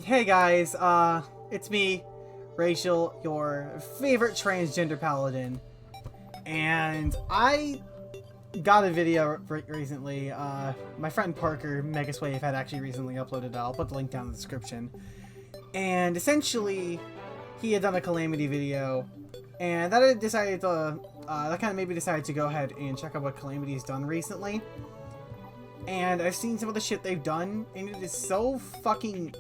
Hey guys, it's me, Rachel, your favorite transgender paladin, and I got a video recently. My friend Parker, Megaswave, had actually recently uploaded it. I'll put the link down in the description. And essentially, he had done a Calamity video, and that had decided to, that kind of made me decide to go ahead and check out what Calamity's done recently. And I've seen some of the shit they've done, and it is so fucking...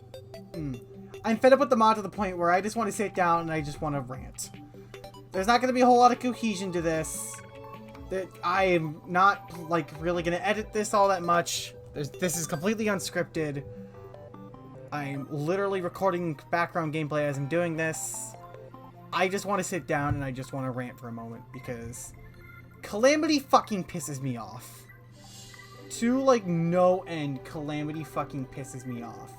I'm fed up with the mod to the point where I just want to sit down and I just want to rant. There's not going to be a whole lot of cohesion to this. I am not, like, really going to edit this all that much. This is completely unscripted. I'm literally recording background gameplay as I'm doing this. I just want to sit down and I just want to rant for a moment because Calamity fucking pisses me off. To, like, no end, Calamity fucking pisses me off.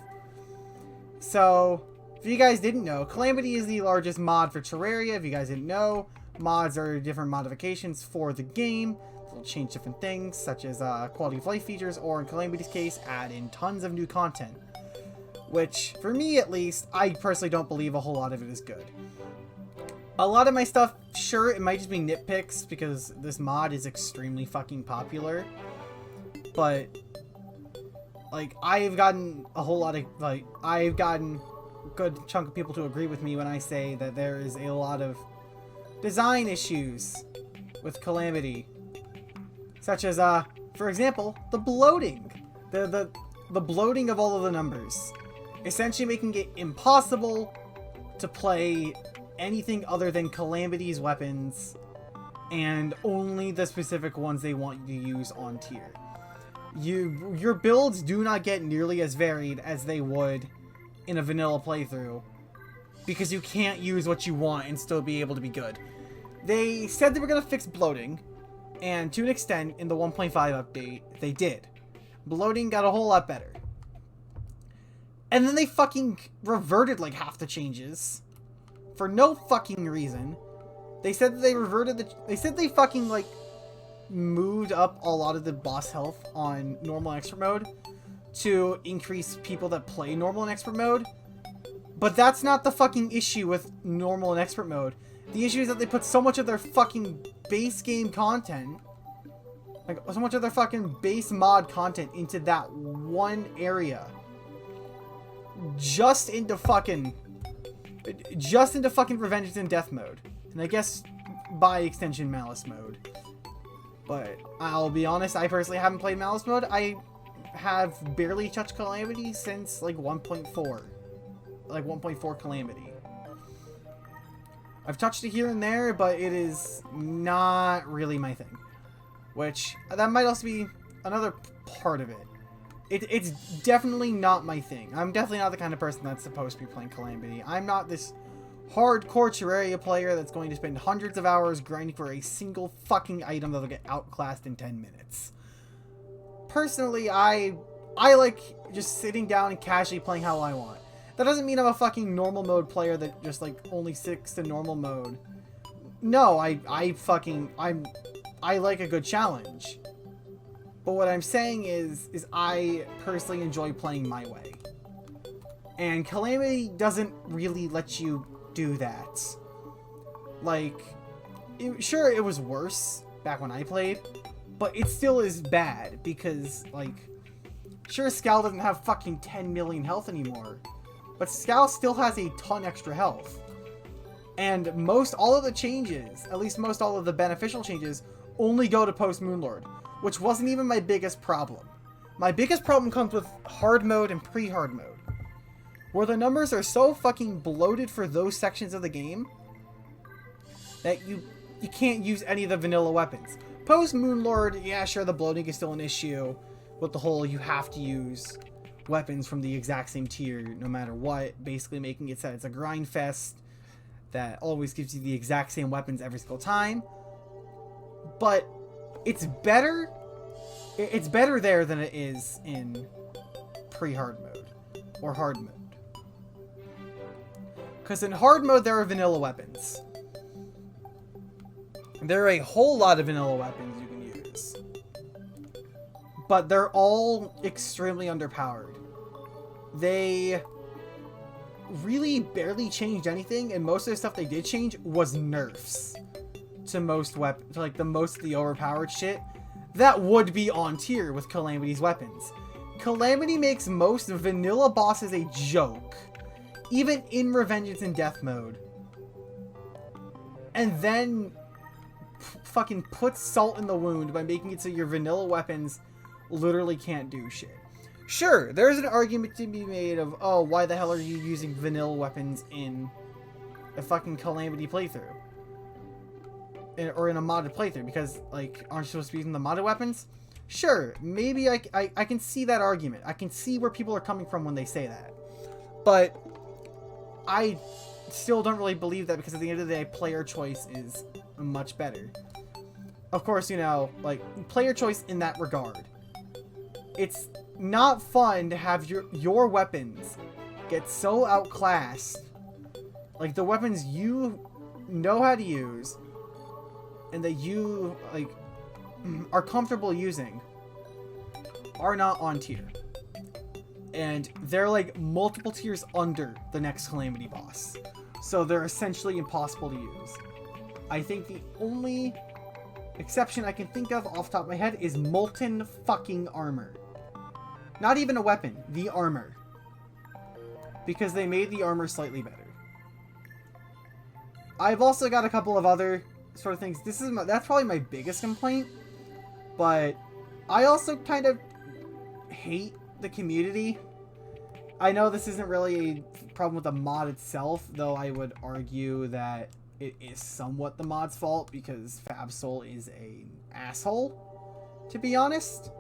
So, if you guys didn't know, Calamity is the largest mod for Terraria. If you guys didn't know, mods are different modifications for the game. They'll change different things, such as quality of life features, or in Calamity's case, add in tons of new content. Which, for me at least, I personally don't believe a whole lot of it is good. A lot of my stuff, sure, it might just be nitpicks, because this mod is extremely fucking popular. But... like, I've gotten a whole lot of, like, I've gotten a good chunk of people to agree with me when I say that there is a lot of design issues with Calamity. Such as, for example, the bloating. The bloating of all of the numbers. Essentially making it impossible to play anything other than Calamity's weapons and only the specific ones they want you to use on tier. Your builds do not get nearly as varied as they would in a vanilla playthrough because you can't use what you want and still be able to be good. They said they were going to fix bloating, and to an extent in the 1.5 update they did. Bloating got a whole lot better. And then they fucking reverted like half the changes for no fucking reason. They said that they reverted they said they fucking like moved up a lot of the boss health on normal and expert mode to increase people that play normal and expert mode. But that's not the fucking issue with normal and expert mode. The issue is that they put so much of their fucking base game content, like so much of their fucking base mod content into that one area. Just into fucking Revengeance and Death mode. And I guess by extension Malice mode. But I'll be honest, I personally haven't played Malice mode. I have barely touched Calamity since like 1.4. Like 1.4 Calamity. I've touched it here and there, but it is not really my thing. Which, that might also be another part of it. It's definitely not my thing. I'm definitely not the kind of person that's supposed to be playing Calamity. I'm not this hardcore Terraria player that's going to spend hundreds of hours grinding for a single fucking item that'll get outclassed in 10 minutes. Personally, I like just sitting down and casually playing how I want. That doesn't mean I'm a fucking normal mode player that just like only sticks to normal mode. No, I like a good challenge. But what I'm saying is I personally enjoy playing my way. And Calamity doesn't really let you do that. Like, sure, it was worse back when I played, but it still is bad because, like, sure, Scal doesn't have fucking 10 million health anymore, but Scal still has a ton extra health. And all of the changes, at least all of the beneficial changes, only go to post Moonlord, which wasn't even my biggest problem. My biggest problem comes with hard mode and pre-hard mode, where the numbers are so fucking bloated for those sections of the game that you can't use any of the vanilla weapons. Post Moonlord, yeah, sure, the bloating is still an issue with the whole you have to use weapons from the exact same tier no matter what, basically making it so it's a grind fest that always gives you the exact same weapons every single time. But it's better there than it is in pre-hard mode or hard mode. Because in hard mode, there are vanilla weapons. There are a whole lot of vanilla weapons you can use. But they're all extremely underpowered. They really barely changed anything, and most of the stuff they did change was nerfs to most weapons, to like the most of the overpowered shit that would be on tier with Calamity's weapons. Calamity makes most vanilla bosses a joke, even in Revengeance and Death mode. And then fucking puts salt in the wound by making it so your vanilla weapons literally can't do shit. Sure, there's an argument to be made of, oh, why the hell are you using vanilla weapons in a fucking Calamity playthrough? Or in a modded playthrough, because, like, aren't you supposed to be using the modded weapons? Sure, maybe I can see that argument. I can see where people are coming from when they say that. But I still don't really believe that, because at the end of the day, player choice is much better. Of course, you know, like, player choice in that regard. It's not fun to have your weapons get so outclassed. Like, the weapons you know how to use and that you, like, are comfortable using are not on tier. And they're, like, multiple tiers under the next Calamity boss. So they're essentially impossible to use. I think the only exception I can think of off the top of my head is Molten fucking Armor. Not even a weapon, the armor. Because they made the armor slightly better. I've also got a couple of other sort of things. That's probably my biggest complaint. But I also kind of hate the community. I know this isn't really a problem with the mod itself, though I would argue that it is somewhat the mod's fault, because FabSoul is an asshole, to be honest.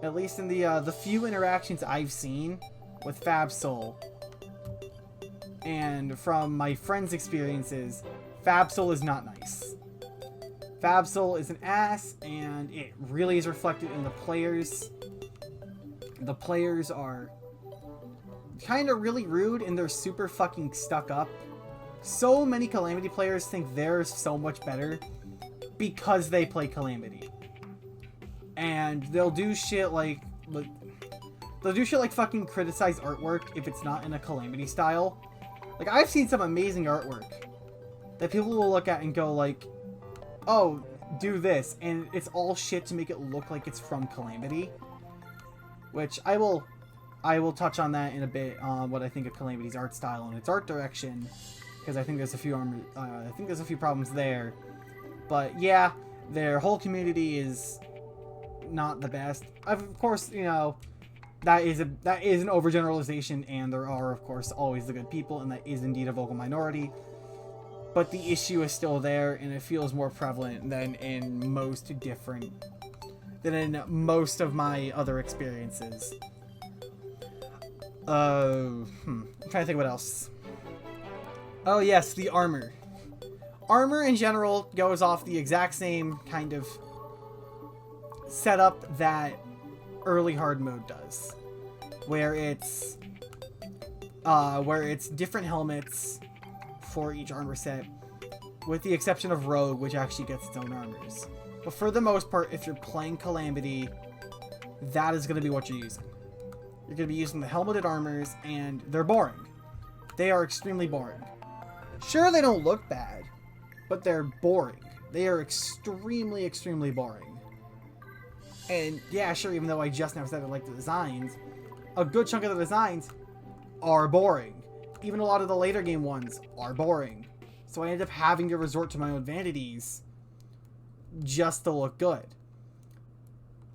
At least in the few interactions I've seen with FabSoul, and from my friends' experiences, FabSoul is not nice. FabSoul is an ass, and it really is reflected in the players. The players are kind of really rude, and they're super fucking stuck up. So many Calamity players think they're so much better because they play Calamity. And they'll do shit like fucking criticize artwork if it's not in a Calamity style. Like, I've seen some amazing artwork that people will look at and go like, oh, do this, and it's all shit to make it look like it's from Calamity. Which I will touch on that in a bit, on what I think of Calamity's art style and its art direction, because I think there's a few problems there. But yeah, their whole community is not the best. Of course, you know, that is an overgeneralization, and there are, of course, always the good people, and that is indeed a vocal minority. But the issue is still there, and it feels more prevalent than in most of my other experiences. I'm trying to think what else. Oh yes, the armor. Armor in general goes off the exact same kind of setup that early hard mode does, where it's different helmets for each armor set, with the exception of Rogue, which actually gets its own armors. But for the most part, if you're playing Calamity, that is going to be what you're using. You're going to be using the helmeted armors, and they're boring. They are extremely boring. Sure, they don't look bad, but they're boring. They are extremely, extremely boring. And yeah, sure, even though I just now said I like the designs, a good chunk of the designs are boring. Even a lot of the later game ones are boring. So I end up having to resort to my own vanities just to look good.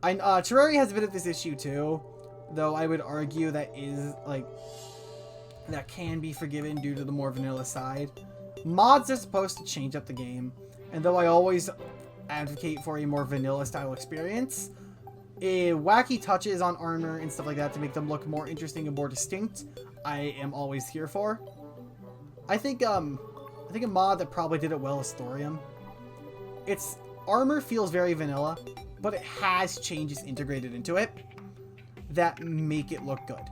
Terraria has a bit of this issue too, though I would argue that can be forgiven due to the more vanilla side. Mods are supposed to change up the game, and though I always advocate for a more vanilla style experience, wacky touches on armor and stuff like that to make them look more interesting and more distinct, I am always here for. I think a mod that probably did it well is Thorium. Its armor feels very vanilla, but it has changes integrated into it that make it look good.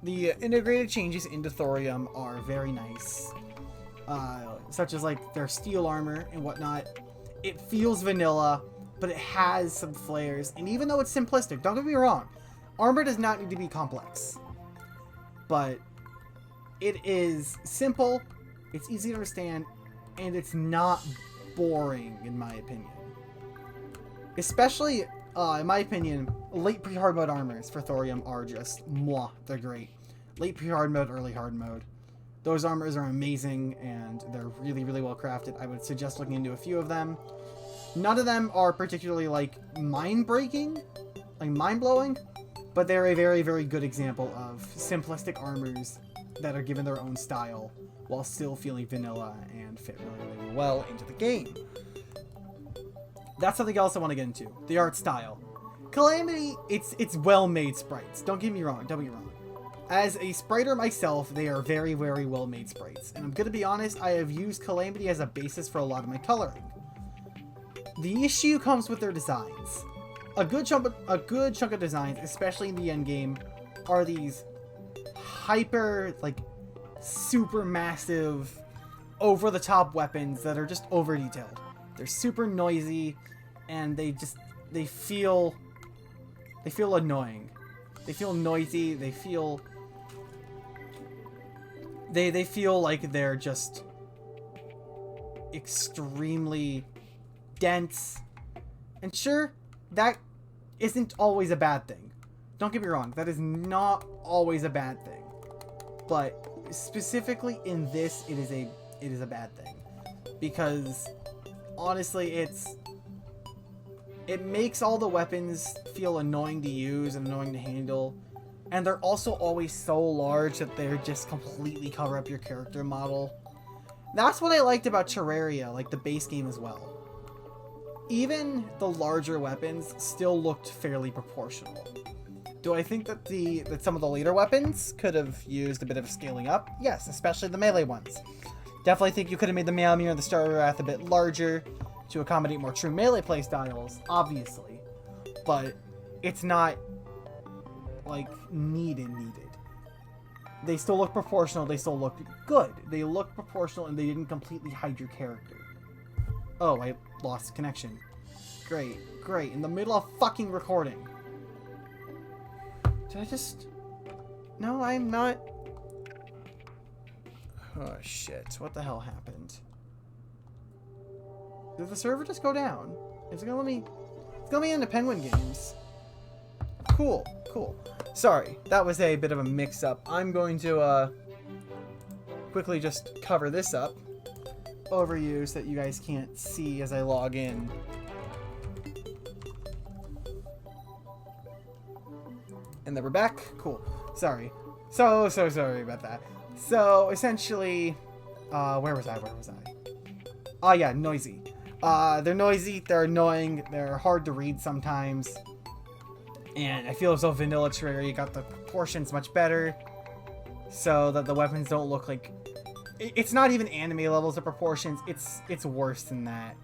The integrated changes into Thorium are very nice, such as like their steel armor and whatnot. It feels vanilla, but it has some flares, and even though it's simplistic, don't get me wrong, armor does not need to be complex, but It is simple, it's easy to understand, and it's not boring, in my opinion. Especially, in my opinion, late pre-hard mode armors for thorium are just mwah, they're great. Late pre-hard mode, early hard mode. Those armors are amazing, and they're really, really well crafted. I would suggest looking into a few of them. None of them are particularly, like, mind-breaking, like, mind-blowing, but they're a very, very good example of simplistic armors that are given their own style while still feeling vanilla and fit really, really well into the game. That's something else I want to get into. The art style. Calamity, it's well-made sprites. Don't get me wrong. As a spriter myself, they are very, very well-made sprites. And I'm going to be honest, I have used Calamity as a basis for a lot of my coloring. The issue comes with their designs. A good chunk of designs, especially in the end game, are these hyper, like, super massive, over-the-top weapons that are just over-detailed. They're super noisy, and they feel annoying. They feel noisy. They feel like they're just extremely dense. And sure, that isn't always a bad thing. Don't get me wrong, that is not always a bad thing. But specifically in this, it is a bad thing. Because honestly, it makes all the weapons feel annoying to use and annoying to handle. And they're also always so large that they're just completely cover up your character model. That's what I liked about Terraria, like the base game as well. Even the larger weapons still looked fairly proportional. Do I think that some of the later weapons could have used a bit of scaling up? Yes, especially the melee ones. Definitely think you could have made the Meowmere and the Starter Wrath a bit larger to accommodate more true melee playstyles, obviously. But it's not, like, needed. They still look proportional, they still look good. They look proportional and they didn't completely hide your character. Oh, I lost connection. Great. In the middle of fucking recording. Did I just... No, I'm not... Oh, shit. What the hell happened? Did the server just go down? Is it gonna let me... It's gonna be into Penguin Games. Cool. Sorry, that was a bit of a mix-up. I'm going to, quickly just cover this up over you so that you guys can't see as I log in. And then we're back. Cool. Sorry. So sorry about that. So, essentially, where was I? Oh, yeah, noisy. They're noisy, they're annoying, they're hard to read sometimes. And I feel as though Vanilla Terraria got the proportions much better, so that the weapons don't look like... It's not even anime levels of proportions, it's worse than that.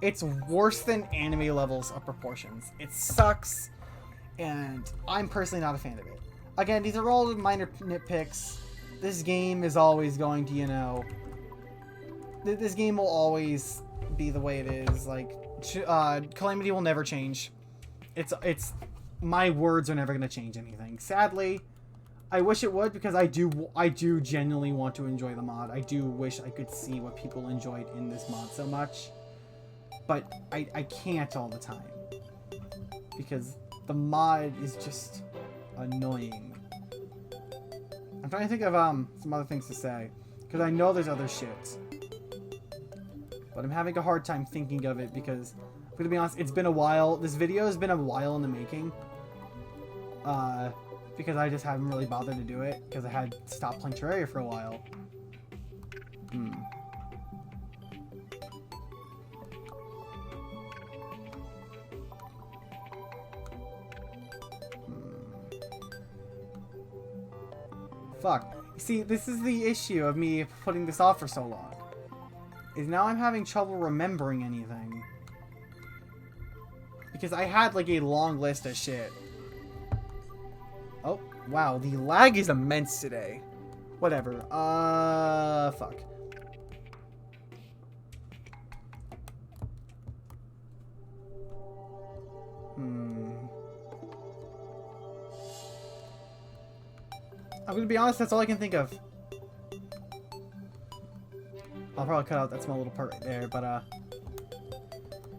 It's worse than anime levels of proportions. It sucks, and I'm personally not a fan of it. Again, these are all minor nitpicks. This game is always going to, you know... This game will always be the way it is. Like, Calamity will never change. It's... My words are never going to change anything. Sadly, I wish it would, because I do genuinely want to enjoy the mod. I do wish I could see what people enjoyed in this mod so much. But I can't all the time. Because the mod is just annoying. I'm trying to think of some other things to say, because I know there's other shit. But I'm having a hard time thinking of it because, I'm gonna be honest, it's been a while. This video has been a while in the making. Because I just haven't really bothered to do it, because I had stopped playing Terraria for a while. Fuck. See, this is the issue of me putting this off for so long. Is now I'm having trouble remembering anything. Because I had like a long list of shit. Oh, wow, the lag is immense today. Whatever. Fuck. I'm gonna be honest, that's all I can think of. I'll probably cut out that small little part right there, but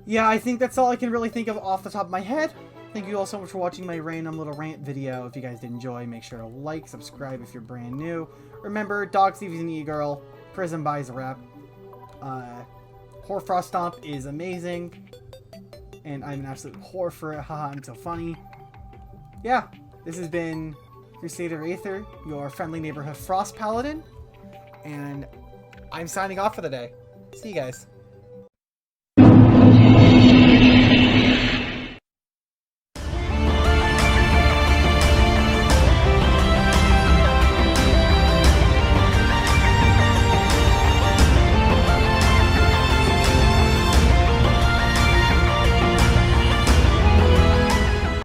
yeah, I think that's all I can really think of off the top of my head. Thank you all so much for watching my random little rant video. If you guys did enjoy, make sure to like, subscribe if you're brand new. Remember, Dog Stevie's an e-girl, Prism buys a rep, Hoarfrost Stomp is amazing, and I'm an absolute whore for it. Haha, I'm so funny. Yeah, this has been Crusader Aether, your friendly neighborhood Frost Paladin, and I'm signing off for the day. See you guys.